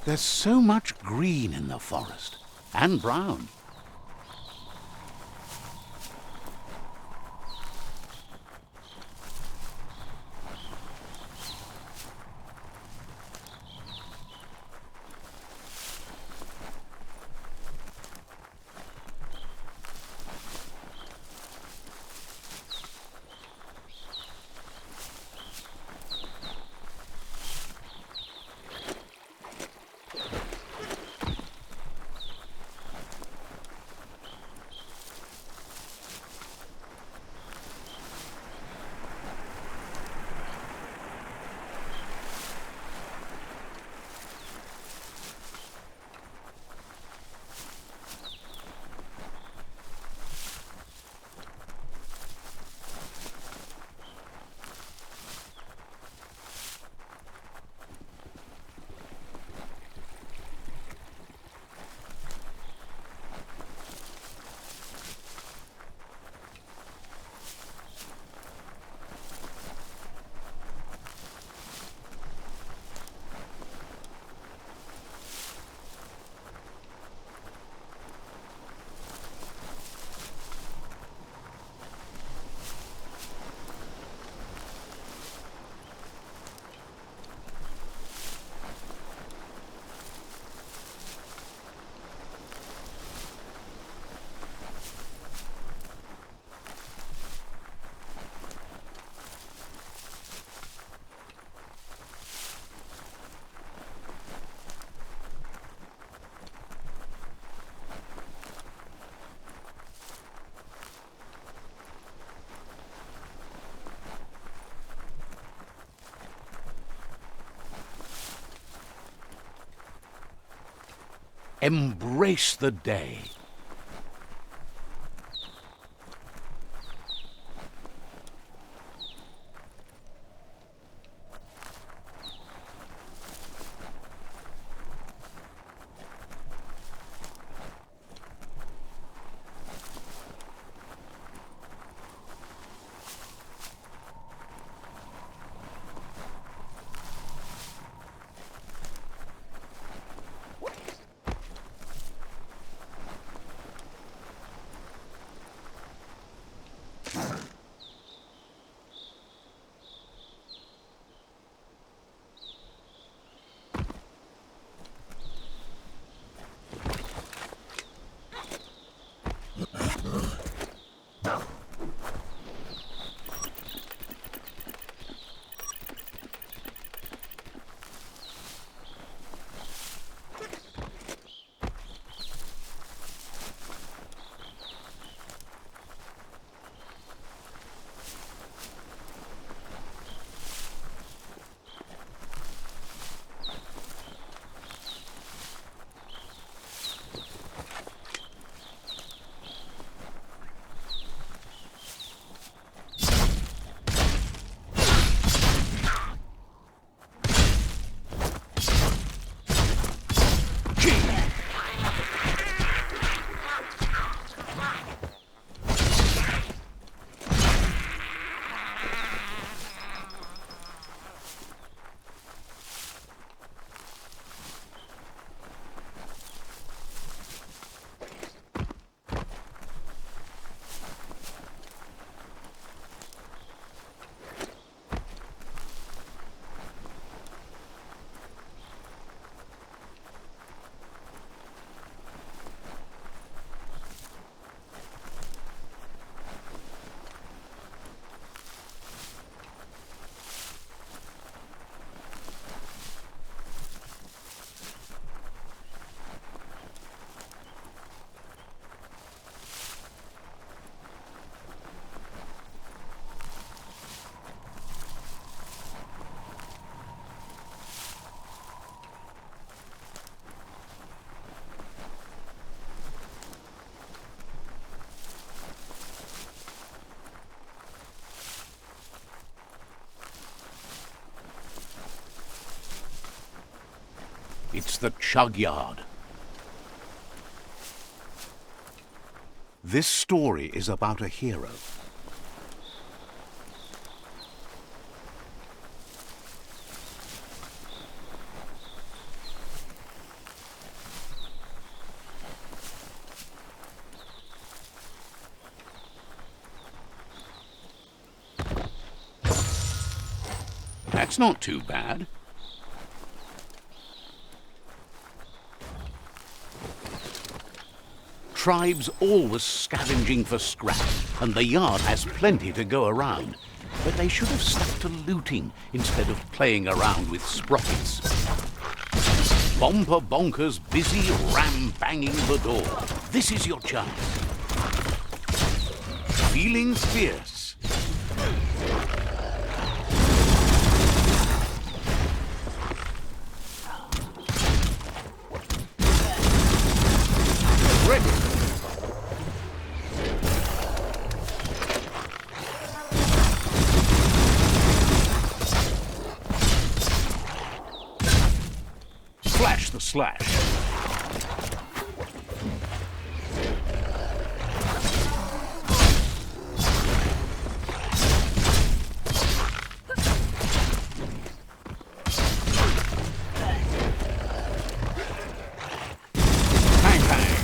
There's so much green in the forest, and brown. Embrace the day. It's the Chug Yard. This story is about a hero. That's not too bad. Tribes always scavenging for scrap, and the yard has plenty to go around. But they should have stuck to looting instead of playing around with sprockets. Bomper Bonkers busy ram-banging the door. This is your chance. Feeling fierce. Ready. Flash the slash. Bang, bang.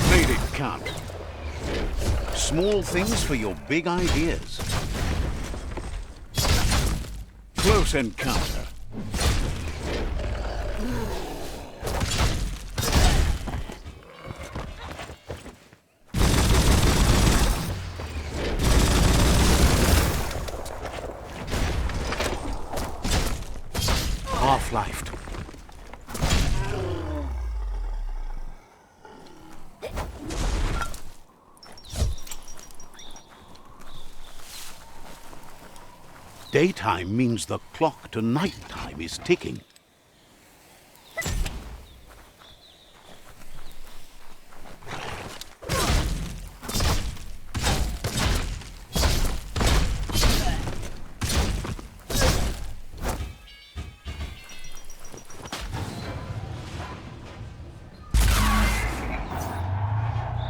Made it count. Small things for your big ideas. Close encounter. Half-lifed. Daytime means the clock to nighttime is ticking.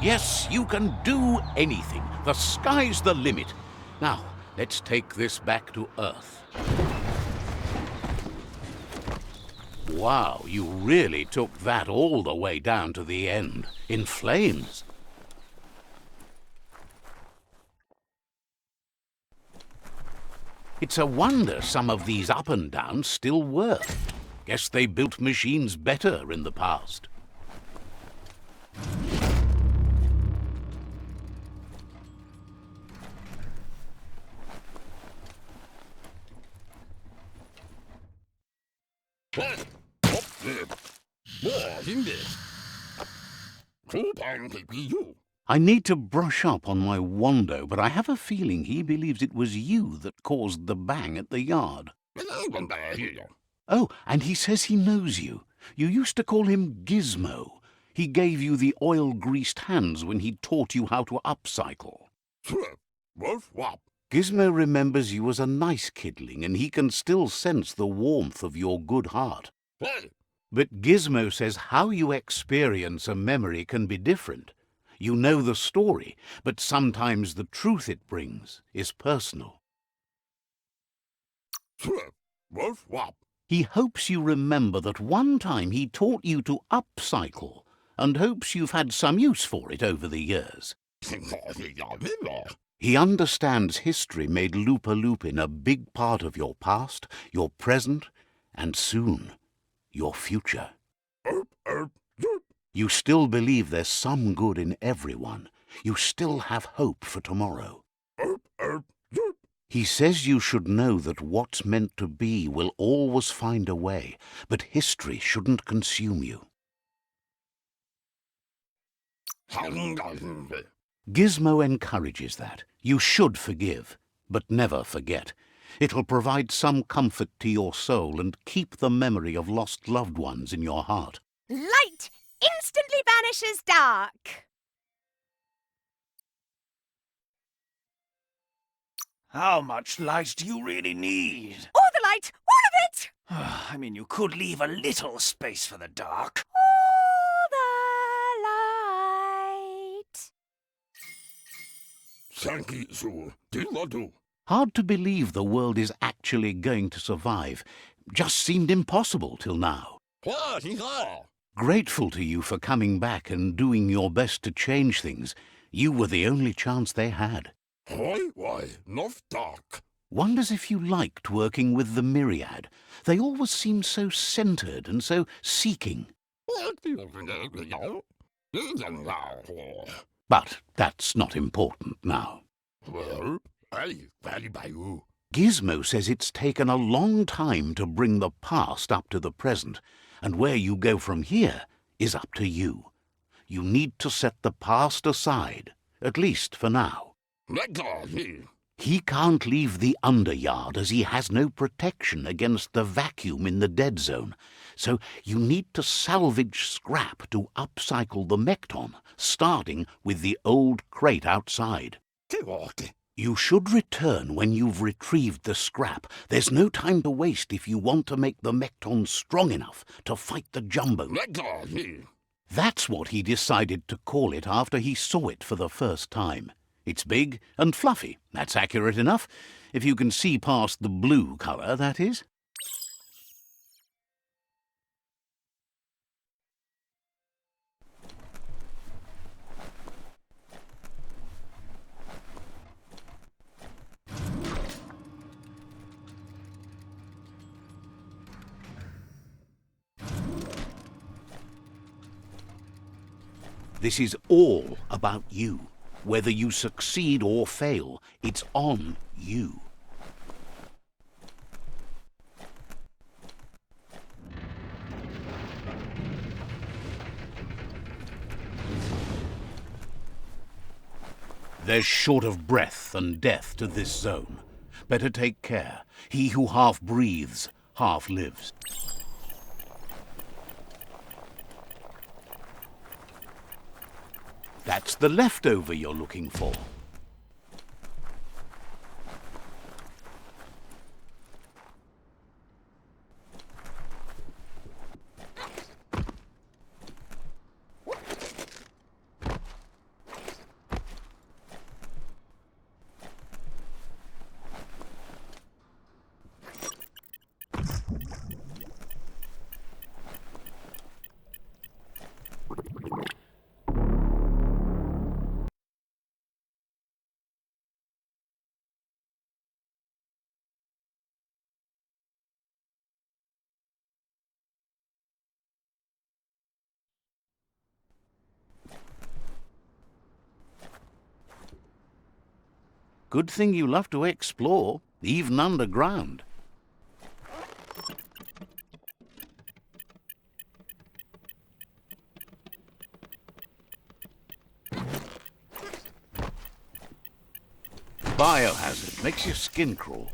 Yes, you can do anything. The sky's the limit. Now, let's take this back to Earth. Wow, you really took that all the way down to the end, in flames. It's a wonder some of these up and downs still work. Guess they built machines better in the past. I need to brush up on my Wando, but I have a feeling he believes it was you that caused the bang at the yard. Oh, and he says he knows you. You used to call him Gizmo. He gave you the oil-greased hands when he taught you how to upcycle. Gizmo remembers you as a nice kidling, and he can still sense the warmth of your good heart. But Gizmo says how you experience a memory can be different. You know the story, but sometimes the truth it brings is personal. He hopes you remember that one time he taught you to upcycle, and hopes you've had some use for it over the years. He understands history made Loopalupin a big part of your past, your present, and soon, your future. You still believe there's some good in everyone. You still have hope for tomorrow. He says you should know that what's meant to be will always find a way, but history shouldn't consume you. Gizmo encourages that. You should forgive, but never forget. It'll provide some comfort to your soul and keep the memory of lost loved ones in your heart. Light instantly banishes dark. How much light do you really need? All the light, all of it! I mean, you could leave a little space for the dark. All the light. Hard to believe the world is actually going to survive. Just seemed impossible till now. Grateful to you for coming back and doing your best to change things. You were the only chance they had. Wonders if you liked working with the Myriad. They always seemed so centered and so seeking. But that's not important now. Gizmo says it's taken a long time to bring the past up to the present, and where you go from here is up to you. You need to set the past aside, at least for now. He can't leave the underyard as he has no protection against the vacuum in the dead zone, so you need to salvage scrap to upcycle the Mekton, starting with the old crate outside. You should return when you've retrieved the scrap. There's no time to waste if you want to make the Mekton strong enough to fight the Jumbo. That's what he decided to call it after he saw it for the first time. It's big and fluffy. That's accurate enough. If you can see past the blue colour, that is. This is all about you. Whether you succeed or fail, it's on you. There's short of breath and death to this zone. Better take care. He who half breathes, half lives. That's the leftover you're looking for. Good thing you love to explore, even underground. Biohazard makes your skin crawl.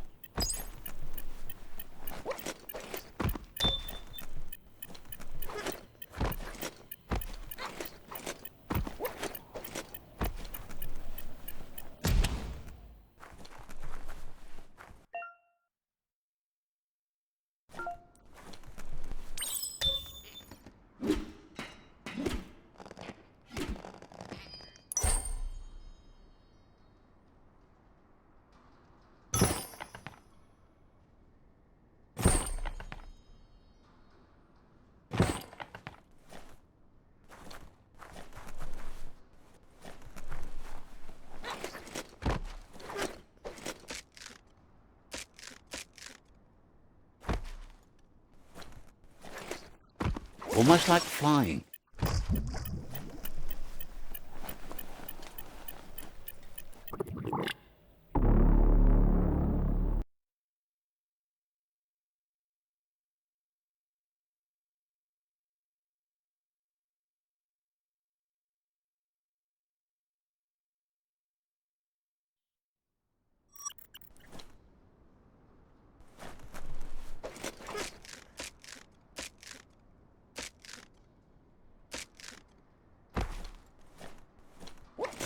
Almost like flying.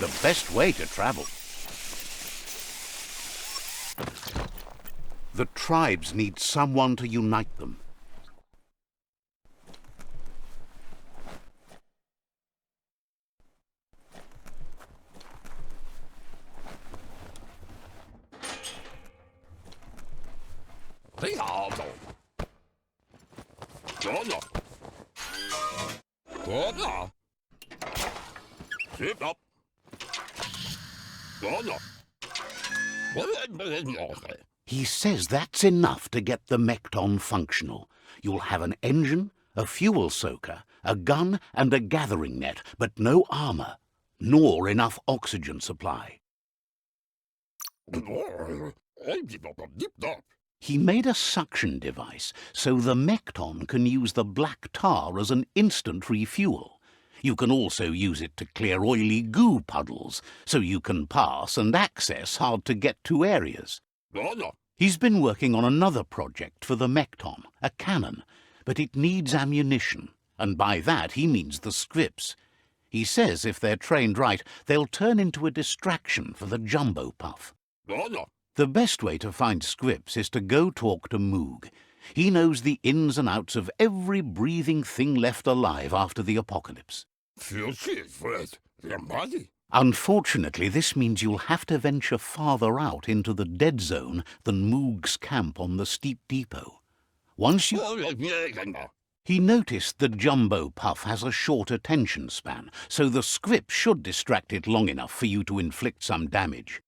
the best way to travel. The tribes need someone to unite them. He says that's enough to get the Mekton functional. You'll have an engine, a fuel soaker, a gun and a gathering net, but no armor, nor enough oxygen supply. He made a suction device so the Mekton can use the black tar as an instant refuel. You can also use it to clear oily goo puddles, so you can pass and access hard-to-get-to areas. He's been working on another project for the Mekton, a cannon, but it needs ammunition, and by that he means the scripts. He says if they're trained right, they'll turn into a distraction for the jumbo puff. The best way to find scripts is to go talk to Moog. He knows the ins and outs of every breathing thing left alive after the apocalypse. Unfortunately, this means you'll have to venture farther out into the dead zone than Moog's camp on the steep depot. Once you... He noticed the jumbo puff has a short attention span, so the script should distract it long enough for you to inflict some damage.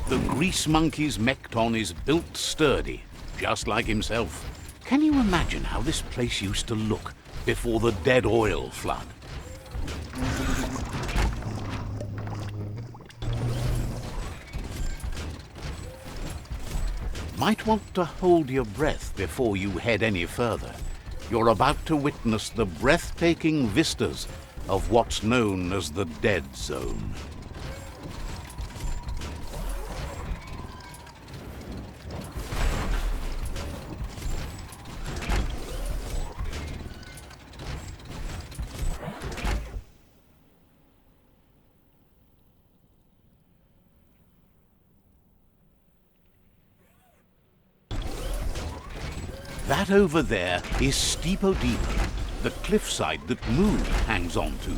The Grease Monkey's Mekton is built sturdy, just like himself. Can you imagine how this place used to look before the dead oil flood? Might want to hold your breath before you head any further. You're about to witness the breathtaking vistas of what's known as the Dead Zone. That over there is Steepo Depot, the cliffside that Moog hangs on to.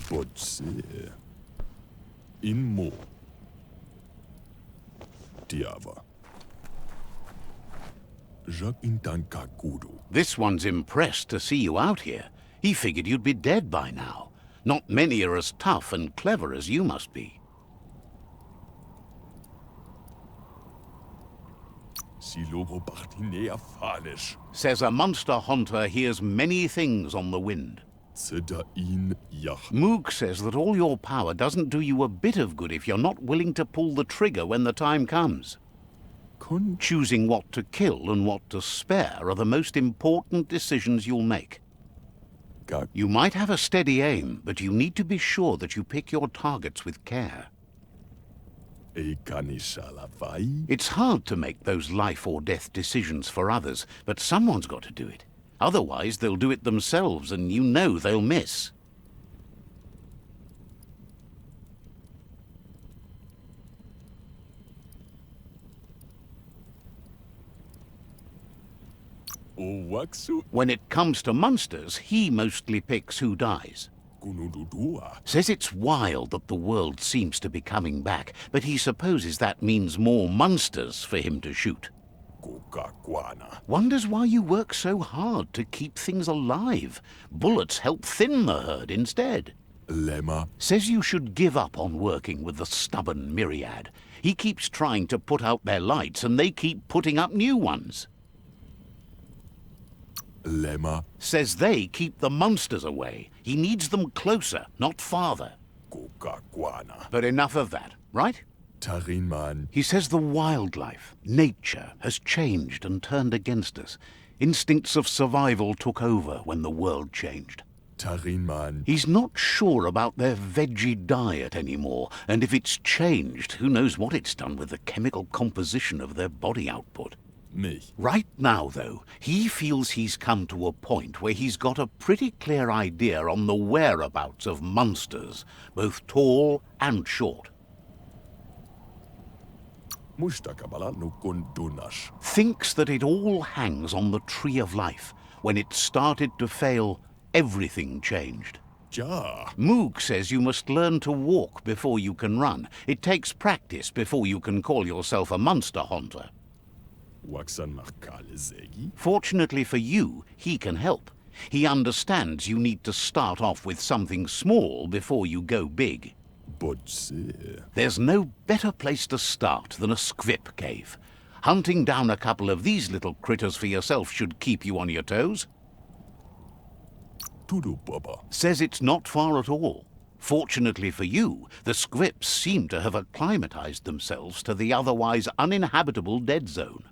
Botse. Inmo. Diava. This one's impressed to see you out here. He figured you'd be dead by now. Not many are as tough and clever as you must be. Says a monster hunter hears many things on the wind. Moog says that all your power doesn't do you a bit of good if you're not willing to pull the trigger when the time comes. Choosing what to kill and what to spare are the most important decisions you'll make. You might have a steady aim, but you need to be sure that you pick your targets with care. It's hard to make those life or death decisions for others, but someone's got to do it. Otherwise, they'll do it themselves, and you know they'll miss. When it comes to monsters, he mostly picks who dies. Says it's wild that the world seems to be coming back, but he supposes that means more monsters for him to shoot. Kukakwana. Wonders why you work so hard to keep things alive. Bullets help thin the herd instead. Lema. Says you should give up on working with the stubborn myriad. He keeps trying to put out their lights and they keep putting up new ones. Lema. Says they keep the monsters away. He needs them closer, not farther. Kukakwana. But enough of that, right? Tarinman. He says the wildlife, nature, has changed and turned against us. Instincts of survival took over when the world changed. Tarinman. He's not sure about their veggie diet anymore, and if it's changed, who knows what it's done with the chemical composition of their body output. Mich. Right now, though, he feels he's come to a point where he's got a pretty clear idea on the whereabouts of monsters, both tall and short. Mustakabala nukun dunash. Thinks that it all hangs on the tree of life. When it started to fail, everything changed. Ja. Moog says you must learn to walk before you can run. It takes practice before you can call yourself a monster hunter. Waxan makale zegi. Fortunately for you, he can help. He understands you need to start off with something small before you go big. Botse. There's no better place to start than a squip cave. Hunting down a couple of these little critters for yourself should keep you on your toes. Tudu baba. Says it's not far at all. Fortunately for you, the squips seem to have acclimatized themselves to the otherwise uninhabitable dead zone.